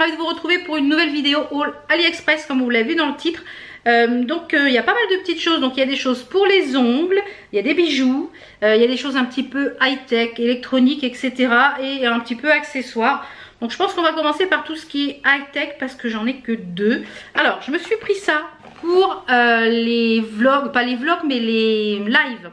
ravie de vous retrouver pour une nouvelle vidéo haul AliExpress comme vous l'avez vu dans le titre. Il y a pas mal de petites choses. Donc il y a des choses pour les ongles, il y a des bijoux, il y a des choses un petit peu high-tech, électroniques, etc. et un petit peu accessoires. Donc je pense qu'on va commencer par tout ce qui est high-tech parce que j'en ai que deux. Alors je me suis pris ça pour les vlogs, pas les vlogs mais les lives.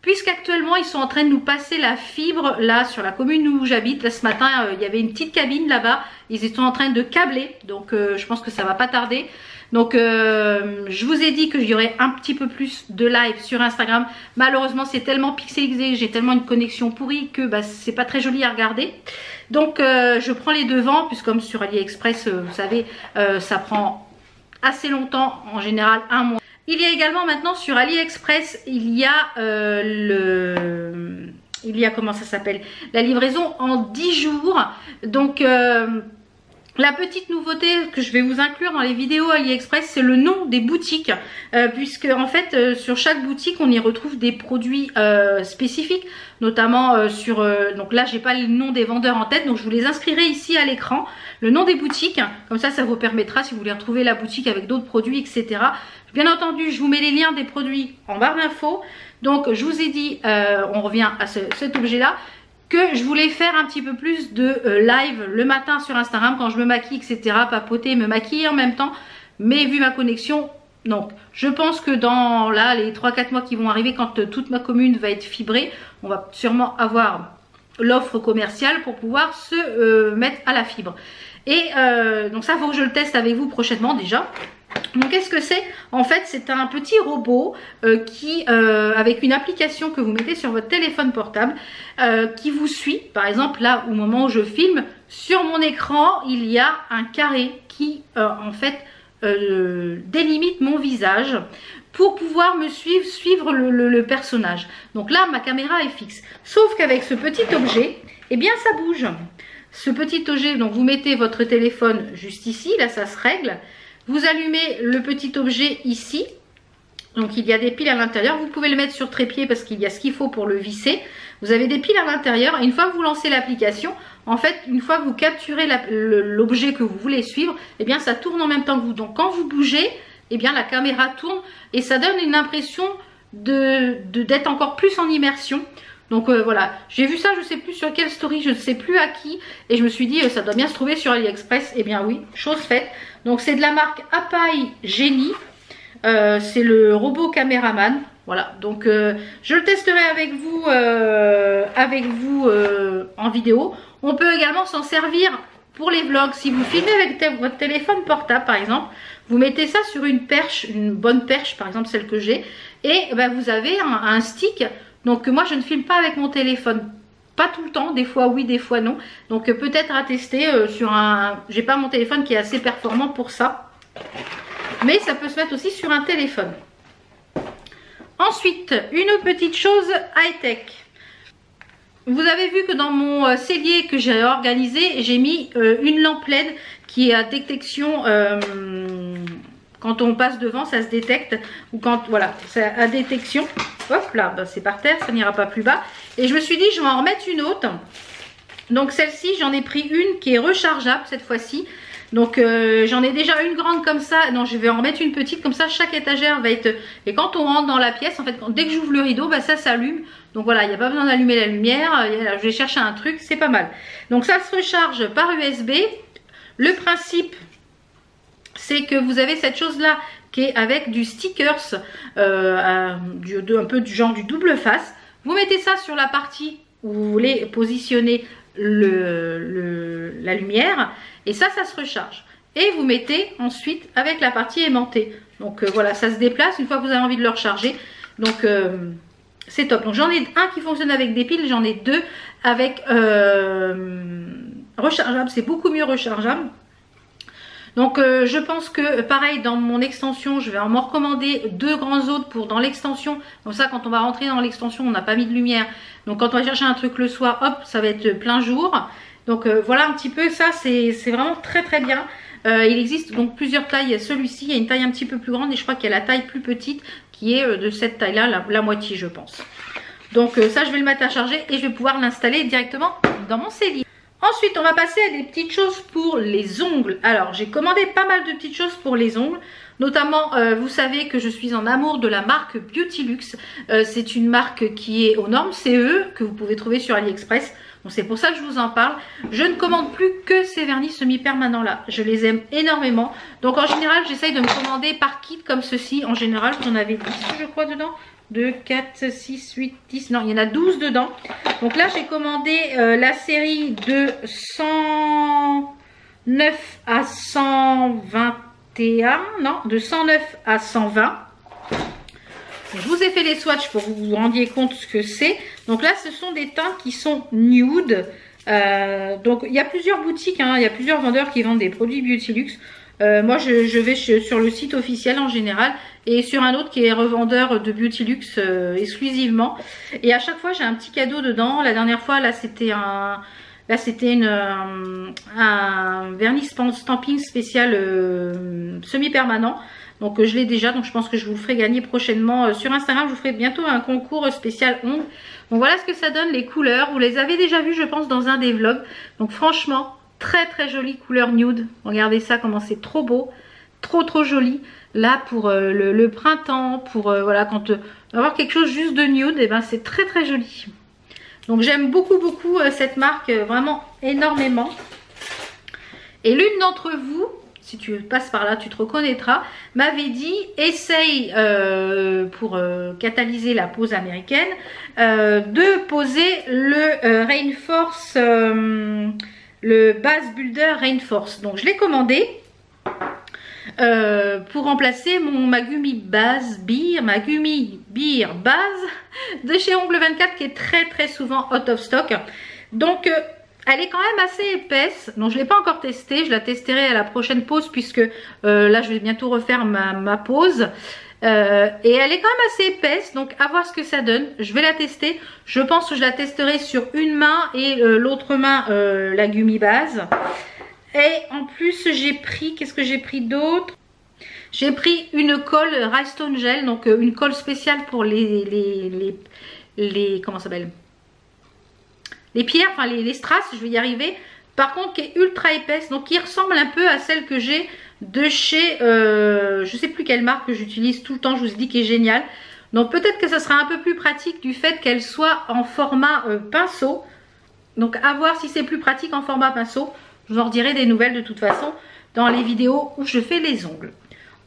Puisqu'actuellement ils sont en train de nous passer la fibre là sur la commune où j'habite. Là ce matin il y avait une petite cabine là-bas. Ils étaient en train de câbler. Donc je pense que ça va pas tarder. Donc je vous ai dit qu'il y aurait un petit peu plus de live sur Instagram. Malheureusement c'est tellement pixelisé, j'ai tellement une connexion pourrie que bah, c'est pas très joli à regarder. Donc je prends les devants puisque comme sur AliExpress vous savez ça prend assez longtemps, en général un mois. Il y a également maintenant sur AliExpress, il y a comment ça s'appelle, la livraison en 10 jours. Donc la petite nouveauté que je vais vous inclure dans les vidéos AliExpress, c'est le nom des boutiques. Puisque en fait sur chaque boutique on y retrouve des produits spécifiques. Notamment donc là j'ai pas le nom des vendeurs en tête. Donc je vous les inscrirai ici à l'écran. Le nom des boutiques. Comme ça vous permettra si vous voulez retrouver la boutique avec d'autres produits etc. Bien entendu je vous mets les liens des produits en barre d'infos. Donc je vous ai dit, on revient à cet objet là, que je voulais faire un petit peu plus de live le matin sur Instagram quand je me maquille etc, papoter, me maquiller en même temps, mais vu ma connexion, donc je pense que dans là les 3-4 mois qui vont arriver, quand toute ma commune va être fibrée, on va sûrement avoir l'offre commerciale pour pouvoir se mettre à la fibre. Et donc ça faut que je le teste avec vous prochainement déjà. Donc qu'est-ce que c'est? En fait c'est un petit robot avec une application que vous mettez sur votre téléphone portable qui vous suit. Par exemple là au moment où je filme, sur mon écran il y a un carré qui en fait délimite mon visage pour pouvoir me suivre le personnage. Donc là ma caméra est fixe. Sauf qu'avec ce petit objet, eh bien ça bouge. Ce petit objet, donc vous mettez votre téléphone juste ici, là ça se règle. Vous allumez le petit objet ici. Donc il y a des piles à l'intérieur. Vous pouvez le mettre sur trépied parce qu'il y a ce qu'il faut pour le visser. Vous avez des piles à l'intérieur. Et une fois que vous lancez l'application, en fait, une fois que vous capturez l'objet que vous voulez suivre, eh bien ça tourne en même temps que vous. Donc quand vous bougez, eh bien la caméra tourne et ça donne une impression d'être encore plus en immersion. Donc voilà, j'ai vu ça, je ne sais plus sur quelle story, je ne sais plus à qui. Et je me suis dit, ça doit bien se trouver sur AliExpress. Eh bien oui, chose faite. Donc c'est de la marque Apai Genie. C'est le robot caméraman. Voilà, donc je le testerai avec vous en vidéo. On peut également s'en servir pour les vlogs. Si vous filmez avec votre téléphone portable par exemple, vous mettez ça sur une perche, une bonne perche par exemple celle que j'ai. Et ben, vous avez un stick. Donc moi je ne filme pas avec mon téléphone, pas tout le temps, des fois oui, des fois non. Donc peut-être à tester sur j'ai pas mon téléphone qui est assez performant pour ça. Mais ça peut se mettre aussi sur un téléphone. Ensuite, une autre petite chose high-tech. Vous avez vu que dans mon cellier que j'ai organisé, j'ai mis une lampe LED qui est à détection. Quand on passe devant, ça se détecte. Ou quand, voilà, c'est à détection. Hop là, bah c'est par terre, ça n'ira pas plus bas. Et je me suis dit, je vais en remettre une autre. Donc celle-ci, j'en ai pris une qui est rechargeable cette fois-ci. Donc j'en ai déjà une grande comme ça. Non, je vais en remettre une petite. Comme ça, chaque étagère va être... Et quand on rentre dans la pièce, en fait, dès que j'ouvre le rideau, bah, ça s'allume. Donc voilà, il n'y a pas besoin d'allumer la lumière. Je vais chercher un truc, c'est pas mal. Donc ça se recharge par USB. Le principe, c'est que vous avez cette chose-là qui est avec du stickers, un peu du genre du double face. Vous mettez ça sur la partie où vous voulez positionner la lumière et ça se recharge. Et vous mettez ensuite avec la partie aimantée. Donc voilà, ça se déplace une fois que vous avez envie de le recharger. Donc c'est top. Donc j'en ai un qui fonctionne avec des piles, j'en ai deux avec rechargeable. C'est beaucoup mieux rechargeable. Donc je pense que pareil dans mon extension je vais m'en recommander deux grands autres pour dans l'extension. Comme ça quand on va rentrer dans l'extension on n'a pas mis de lumière. Donc quand on va chercher un truc le soir, hop, ça va être plein jour. Donc voilà un petit peu ça, c'est vraiment très très bien. Il existe donc plusieurs tailles. Celui-ci il y a une taille un petit peu plus grande et je crois qu'il y a la taille plus petite qui est de cette taille là, la moitié je pense. Donc ça je vais le mettre à charger et je vais pouvoir l'installer directement dans mon cellier. Ensuite, on va passer à des petites choses pour les ongles. Alors, j'ai commandé pas mal de petites choses pour les ongles. Notamment, vous savez que je suis en amour de la marque Beautylux. C'est une marque qui est aux normes CE, que vous pouvez trouver sur AliExpress. Donc c'est pour ça que je vous en parle. Je ne commande plus que ces vernis semi-permanents là. Je les aime énormément. Donc en général, j'essaye de me commander par kit comme ceci. En général, vous en avez 10 je crois dedans. 2, 4, 6, 8, 10. Non, il y en a 12 dedans. Donc là, j'ai commandé la série de 109 à 121. Non, de 109 à 120. Je vous ai fait les swatchs pour que vous vous rendiez compte ce que c'est. Donc là, ce sont des teints qui sont nude. Donc il y a plusieurs boutiques, hein, il y a plusieurs vendeurs qui vendent des produits Beautylux. Moi, je vais sur le site officiel en général et sur un autre qui est revendeur de Beautylux exclusivement. Et à chaque fois, j'ai un petit cadeau dedans. La dernière fois, là, c'était un vernis stamping spécial semi-permanent. Donc je l'ai déjà, donc je pense que je vous le ferai gagner prochainement sur Instagram. Je vous ferai bientôt un concours spécial ongles. Donc voilà ce que ça donne, les couleurs. Vous les avez déjà vues, je pense, dans un des vlogs. Donc franchement, très très jolie couleur nude. Regardez ça, comment c'est trop beau. Trop joli. Là, pour le printemps, pour voilà, quand avoir quelque chose juste de nude, et ben c'est très très joli. Donc j'aime beaucoup cette marque, vraiment énormément. Et l'une d'entre vous, si tu passes par là, tu te reconnaîtras, m'avait dit, essaye pour catalyser la pose américaine, de poser le Rainforce, le Base Builder Rainforce. Donc je l'ai commandé pour remplacer mon Magumi Beer Base de chez Ongle 24 qui est très souvent out of stock. Donc elle est quand même assez épaisse, donc je ne l'ai pas encore testée, je la testerai à la prochaine pause puisque là je vais bientôt refaire ma pause. Et elle est quand même assez épaisse, donc à voir ce que ça donne. Je vais la tester, je pense que je la testerai sur une main et l'autre main la Gummy Base. Et en plus j'ai pris, qu'est-ce que j'ai pris d'autre? J'ai pris une colle Rhinestone Gel, donc une colle spéciale pour les comment ça s'appelle? Les pierres, enfin les strass, je vais y arriver. Par contre, qui est ultra épaisse, donc qui ressemble un peu à celle que j'ai de chez, je sais plus quelle marque que j'utilise tout le temps, je vous ai dit qui est géniale. Donc peut-être que ça sera un peu plus pratique du fait qu'elle soit en format pinceau. Donc à voir si c'est plus pratique en format pinceau. Je vous en redirai des nouvelles de toute façon dans les vidéos où je fais les ongles.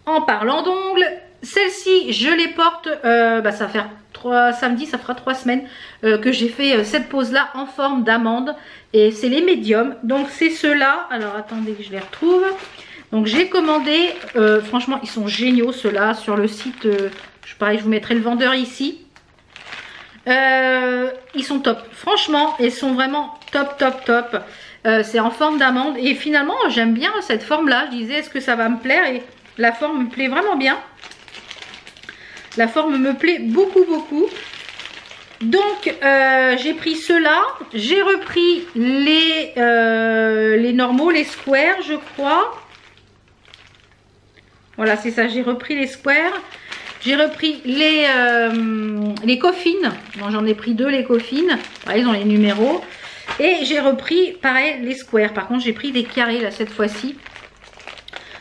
En parlant d'ongles, celle-ci, je les porte, ça va faire samedi, ça fera 3 semaines que j'ai fait cette pose là en forme d'amande. Et c'est les médiums. Donc c'est ceux-là. Alors attendez que je les retrouve. Donc j'ai commandé, franchement ils sont géniaux ceux-là sur le site. Pareil, je vous mettrai le vendeur ici. Ils sont top. Franchement, ils sont vraiment top. C'est en forme d'amande. Et finalement, j'aime bien cette forme-là. Je disais, est-ce que ça va me plaire? Et la forme me plaît vraiment bien. La forme me plaît beaucoup. Donc j'ai pris ceux-là. J'ai repris les normaux, les squares je crois. Voilà, c'est ça, j'ai repris les squares. J'ai repris les coffines. Bon, j'en ai pris 2 les coffines. Pareil, ils ont les numéros. Et j'ai repris pareil les squares. Par contre j'ai pris des carrés là cette fois-ci.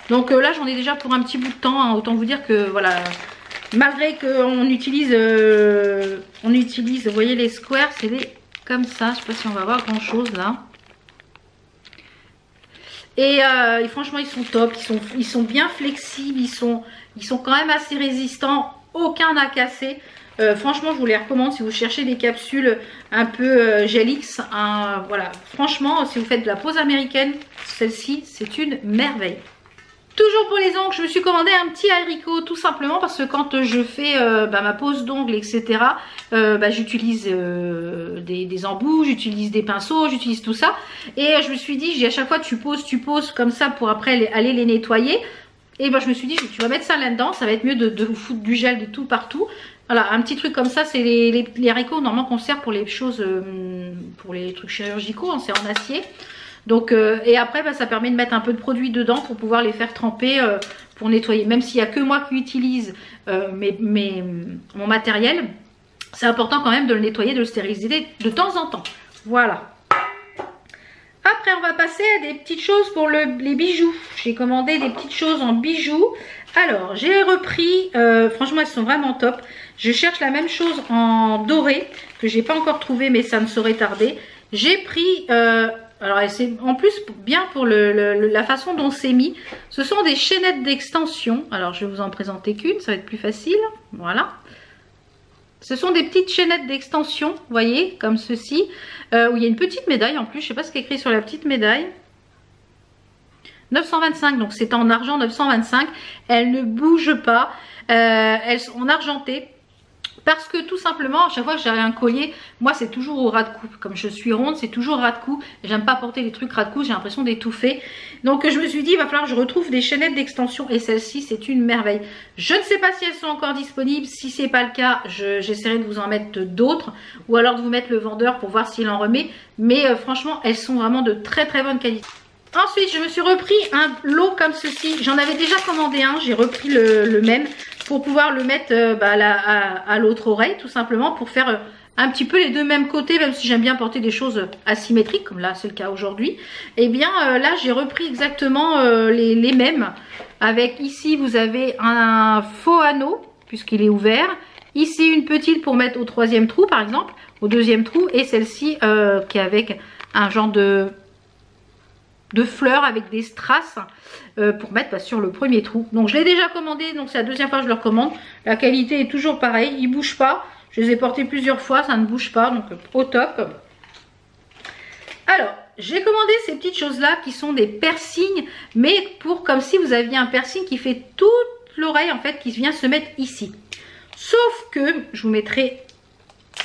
Donc là j'en ai déjà pour un petit bout de temps, hein. Autant vous dire que voilà, malgré qu'on utilise, vous voyez les squares, c'est des comme ça. Je sais pas si on va voir grand chose là. Et franchement ils sont top, ils sont bien flexibles, ils sont quand même assez résistants, aucun n'a cassé. Franchement je vous les recommande si vous cherchez des capsules un peu Gelix, hein, voilà. Franchement si vous faites de la pose américaine, celle-ci c'est une merveille. Toujours pour les ongles, je me suis commandé un petit haricot tout simplement parce que quand je fais ma pose d'ongles etc, j'utilise des embouts, j'utilise des pinceaux, j'utilise tout ça. Et je me suis dit, à chaque fois tu poses comme ça pour après aller les nettoyer. Et je me suis dit, tu vas mettre ça là-dedans, ça va être mieux de vous foutre du gel de tout partout. Voilà, un petit truc comme ça, c'est les haricots normalement qu'on sert pour les choses, pour les trucs chirurgicaux, hein, c'est en acier. Donc, et après, ça permet de mettre un peu de produit dedans pour pouvoir les faire tremper pour nettoyer. Même s'il n'y a que moi qui utilise mon matériel, c'est important quand même de le nettoyer, de le stériliser de temps en temps. Voilà. Après, on va passer à des petites choses pour les bijoux. J'ai commandé des petites choses en bijoux. Alors, j'ai repris, franchement, elles sont vraiment top. Je cherche la même chose en doré, que j'ai pas encore trouvé, mais ça ne saurait tarder. J'ai pris, alors c'est en plus bien pour la façon dont c'est mis. Ce sont des chaînettes d'extension. Alors, je vais vous en présenter qu'une, ça va être plus facile. Voilà. Ce sont des petites chaînettes d'extension, vous voyez, comme ceci, où il y a une petite médaille en plus. Je ne sais pas ce qui est écrit sur la petite médaille. 925, donc c'est en argent 925. Elles ne bougent pas. Elles sont en argenté. Parce que tout simplement, à chaque fois que j'ai un collier, moi c'est toujours au ras de cou. Comme je suis ronde, c'est toujours ras de cou. J'aime pas porter les trucs ras de cou, j'ai l'impression d'étouffer. Donc je me suis dit, il va falloir que je retrouve des chaînettes d'extension. Et celle-ci, c'est une merveille. Je ne sais pas si elles sont encore disponibles. Si c'est pas le cas, j'essaierai de vous en mettre d'autres. Ou alors de vous mettre le vendeur pour voir s'il en remet. Mais franchement, elles sont vraiment de très très bonne qualité. Ensuite, je me suis repris un lot comme ceci. J'en avais déjà commandé un, j'ai repris le même pour pouvoir le mettre à l'autre oreille, tout simplement, pour faire un petit peu les deux mêmes côtés, même si j'aime bien porter des choses asymétriques, comme là c'est le cas aujourd'hui. Et bien là, j'ai repris exactement les mêmes. Avec ici, vous avez un faux anneau, puisqu'il est ouvert. Ici, une petite pour mettre au troisième trou, par exemple, au deuxième trou. Et celle-ci qui est avec un genre de fleurs avec des strass pour mettre sur le premier trou. Donc je l'ai déjà commandé, donc c'est la deuxième fois que je le recommande. La qualité est toujours pareille, il ne bouge pas. Je les ai portés plusieurs fois, ça ne bouge pas, donc au top. Alors, j'ai commandé ces petites choses-là qui sont des piercings, mais pour comme si vous aviez un piercing qui fait toute l'oreille en fait, qui vient se mettre ici. Sauf que, je vous mettrai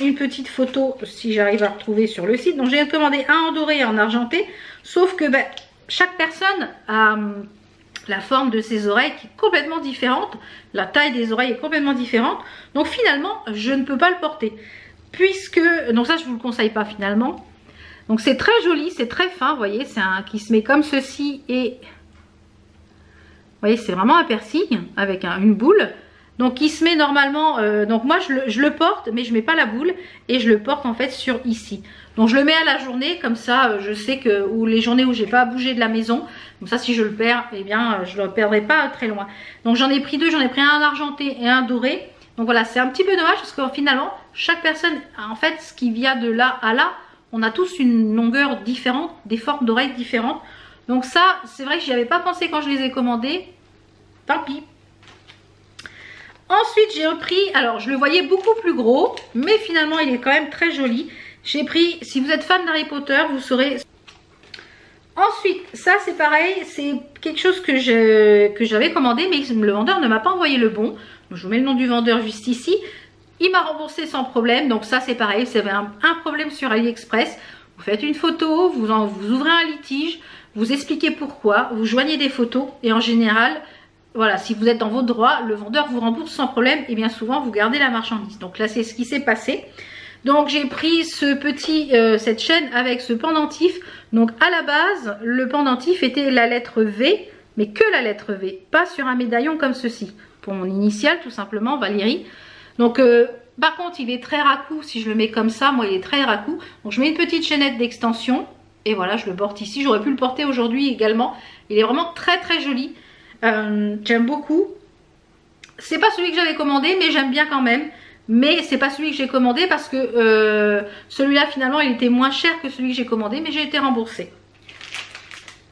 une petite photo si j'arrive à retrouver sur le site. Donc j'ai commandé un en doré et en argenté. Sauf que chaque personne a la forme de ses oreilles qui est complètement différente. La taille des oreilles est complètement différente. Donc finalement, je ne peux pas le porter. Puisque, donc ça je vous le conseille pas finalement. Donc c'est très joli, c'est très fin, vous voyez, c'est un qui se met comme ceci et... Vous voyez, c'est vraiment un piercing avec une boule. Donc il se met normalement, donc moi je le porte mais je mets pas la boule et je le porte en fait sur ici. Donc je le mets à la journée comme ça je sais que, ou les journées où j'ai pas à bouger de la maison, comme ça si je le perds, eh bien je le perdrai pas très loin. Donc j'en ai pris deux, j'en ai pris un argenté et un doré. Donc voilà, c'est un petit peu dommage parce que finalement chaque personne, en fait ce qui vient de là à là, on a tous une longueur différente, des formes d'oreilles différentes. Donc ça c'est vrai que j'y avais pas pensé quand je les ai commandés, tant pis. Ensuite, j'ai repris, alors je le voyais beaucoup plus gros, mais finalement il est quand même très joli. J'ai pris, si vous êtes fan d'Harry Potter, vous saurez. Ensuite, ça c'est pareil, c'est quelque chose que j'avais commandé, mais le vendeur ne m'a pas envoyé le bon. Donc, je vous mets le nom du vendeur juste ici. Il m'a remboursé sans problème, donc ça c'est pareil, si vous avez un problème sur AliExpress, vous faites une photo, vous ouvrez un litige, vous expliquez pourquoi, vous joignez des photos et en général... Voilà, si vous êtes dans vos droits, le vendeur vous rembourse sans problème et bien souvent vous gardez la marchandise. Donc là c'est ce qui s'est passé. Donc j'ai pris cette chaîne avec ce pendentif. Donc à la base, le pendentif était la lettre V, mais que la lettre V, pas sur un médaillon comme ceci. Pour mon initiale tout simplement, Valérie. Donc par contre il est très racou si je le mets comme ça, moi il est très racou. Donc je mets une petite chaînette d'extension et voilà, je le porte ici. J'aurais pu le porter aujourd'hui également. Il est vraiment très très joli. J'aime beaucoup. C'est pas celui que j'avais commandé mais j'aime bien quand même. Mais c'est pas celui que j'ai commandé parce que celui-là finalement il était moins cher que celui que j'ai commandé, mais j'ai été remboursée.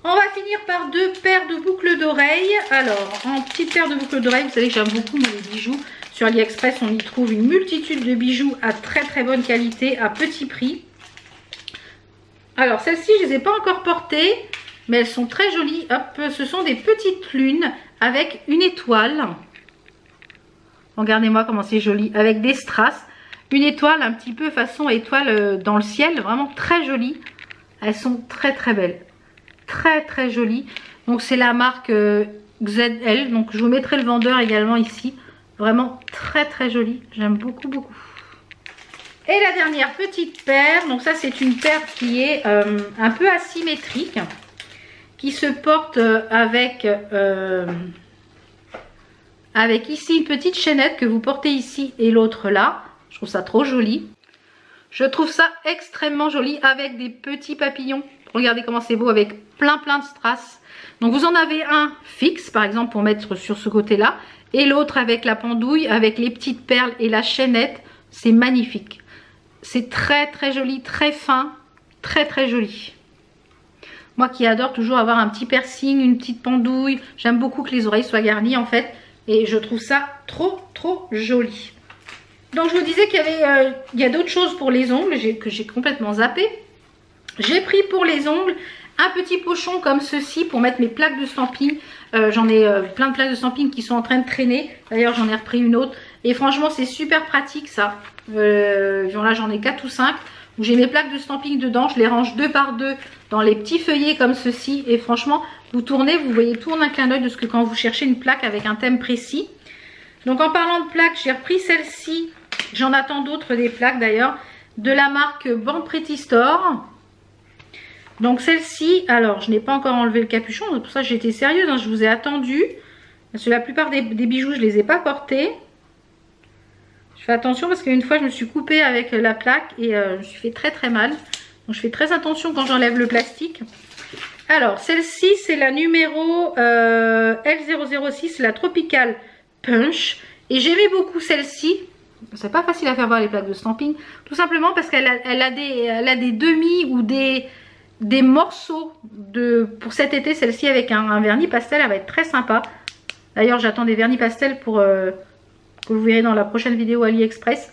On va finir par deux paires de boucles d'oreilles. Alors en petite paire de boucles d'oreilles, vous savez que j'aime beaucoup moi, les bijoux. Sur AliExpress on y trouve une multitude de bijoux à très très bonne qualité, à petit prix. Alors celles-ci je les ai pas encore portées, mais elles sont très jolies. Hop, ce sont des petites lunes avec une étoile. Regardez-moi comment c'est joli, avec des strass. Une étoile un petit peu façon étoile dans le ciel, vraiment très jolie. Elles sont très très belles, très très jolies. Donc c'est la marque XL, donc je vous mettrai le vendeur également ici. Vraiment très très jolie, j'aime beaucoup beaucoup. Et la dernière petite paire, donc ça c'est une paire qui est un peu asymétrique, qui se porte avec ici une petite chaînette que vous portez ici et l'autre là. Je trouve ça trop joli. Je trouve ça extrêmement joli avec des petits papillons. Regardez comment c'est beau avec plein de strass. Donc vous en avez un fixe par exemple pour mettre sur ce côté là. Et l'autre avec la pendouille, avec les petites perles et la chaînette. C'est magnifique. C'est très joli, très fin, très joli. Moi qui adore toujours avoir un petit piercing, une petite pendouille. J'aime beaucoup que les oreilles soient garnies en fait. Et je trouve ça trop joli. Donc je vous disais qu'il y a d'autres choses pour les ongles que j'ai complètement zappé. J'ai pris pour les ongles un petit pochon comme ceci pour mettre mes plaques de stamping. J'en ai plein de plaques de stamping qui sont en train de traîner. D'ailleurs j'en ai repris une autre. Et franchement c'est super pratique ça. Là j'en ai 4 ou 5. Où j'ai mes plaques de stamping dedans. Je les range 2 par 2 dans les petits feuillets comme ceci. Et franchement vous tournez, vous voyez tout en un clin d'œil de ce que quand vous cherchez une plaque avec un thème précis. Donc en parlant de plaques, j'ai repris celle-ci. J'en attends d'autres des plaques d'ailleurs. De la marque Bank Pretty Store. Donc celle-ci, alors je n'ai pas encore enlevé le capuchon, c'est pour ça que j'ai été sérieuse, hein, je vous ai attendu. Parce que la plupart des bijoux, je ne les ai pas portés. Je fais attention parce qu'une fois je me suis coupée avec la plaque et je me suis fait très mal. Donc je fais très attention quand j'enlève le plastique. Alors celle-ci c'est la numéro L006, la Tropical Punch. Et j'aimais beaucoup celle-ci. C'est pas facile à faire voir les plaques de stamping. Tout simplement parce qu'elle a des demi ou des morceaux pour cet été. Celle-ci avec un vernis pastel, elle va être très sympa. D'ailleurs j'attends des vernis pastels pour que vous verrez dans la prochaine vidéo AliExpress.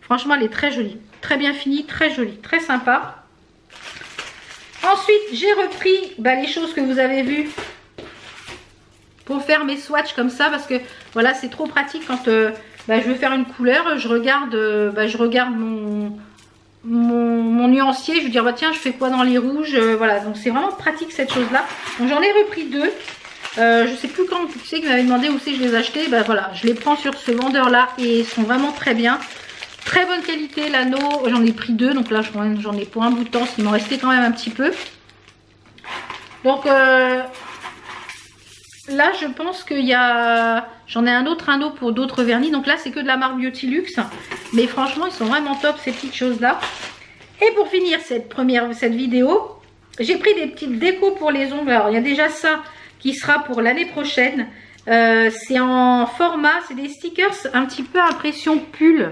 Franchement elle est très jolie, très bien finie, très jolie, très sympa. Ensuite j'ai repris les choses que vous avez vues pour faire mes swatchs comme ça, parce que voilà c'est trop pratique quand je veux faire une couleur, je regarde mon nuancier, je veux dire tiens je fais quoi dans les rouges, voilà, donc c'est vraiment pratique cette chose là. Donc j'en ai repris 2. Je sais plus quand, tu sais qui m'avait demandé où c'est que je les achetais, voilà, je les prends sur ce vendeur là et ils sont vraiment très bien. Très bonne qualité, l'anneau, j'en ai pris 2, donc là j'en ai pour un bout de temps, il m'en restait quand même un petit peu. Donc là je pense qu'il y a, j'en ai un autre anneau pour d'autres vernis, donc là c'est que de la marque Beauty-Luxe, mais franchement ils sont vraiment top ces petites choses là. Et pour finir cette vidéo, j'ai pris des petites décos pour les ongles. Alors il y a déjà ça qui sera pour l'année prochaine, c'est en format, c'est des stickers un petit peu impression pull.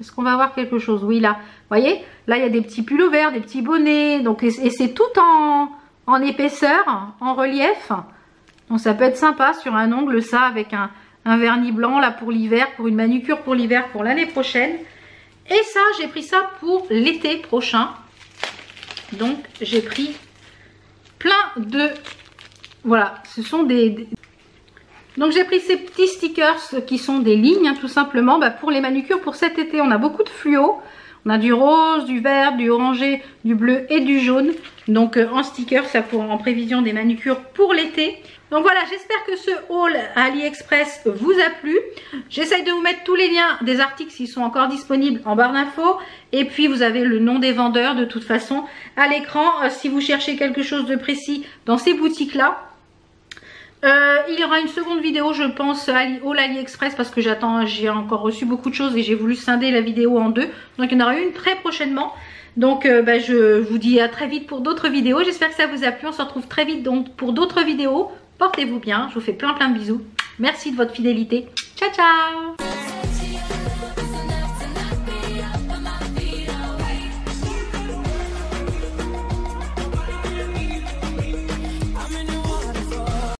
Est-ce qu'on va avoir quelque chose? Oui là, vous voyez, là il y a des petits pulls verts, des petits bonnets, donc et c'est tout en épaisseur, en relief. Donc ça peut être sympa sur un ongle ça, avec un vernis blanc là pour l'hiver, pour une manucure pour l'hiver pour l'année prochaine. Et ça j'ai pris ça pour l'été prochain. Donc j'ai pris plein de, voilà, ce sont donc j'ai pris ces petits stickers qui sont des lignes tout simplement pour les manucures pour cet été. On a beaucoup de fluo. On a du rose, du vert, du orangé, du bleu et du jaune. Donc en sticker, ça pour en prévision des manucures pour l'été. Donc voilà, j'espère que ce haul à AliExpress vous a plu. J'essaye de vous mettre tous les liens des articles s'ils sont encore disponibles en barre d'infos. Et puis vous avez le nom des vendeurs de toute façon à l'écran. Si vous cherchez quelque chose de précis dans ces boutiques-là. Il y aura une seconde vidéo je pense haul AliExpress parce que j'ai encore reçu beaucoup de choses et j'ai voulu scinder la vidéo en 2. Donc il y en aura une très prochainement. Donc je vous dis à très vite pour d'autres vidéos. J'espère que ça vous a plu. On se retrouve très vite donc pour d'autres vidéos. Portez-vous bien. Je vous fais plein de bisous. Merci de votre fidélité. Ciao ciao.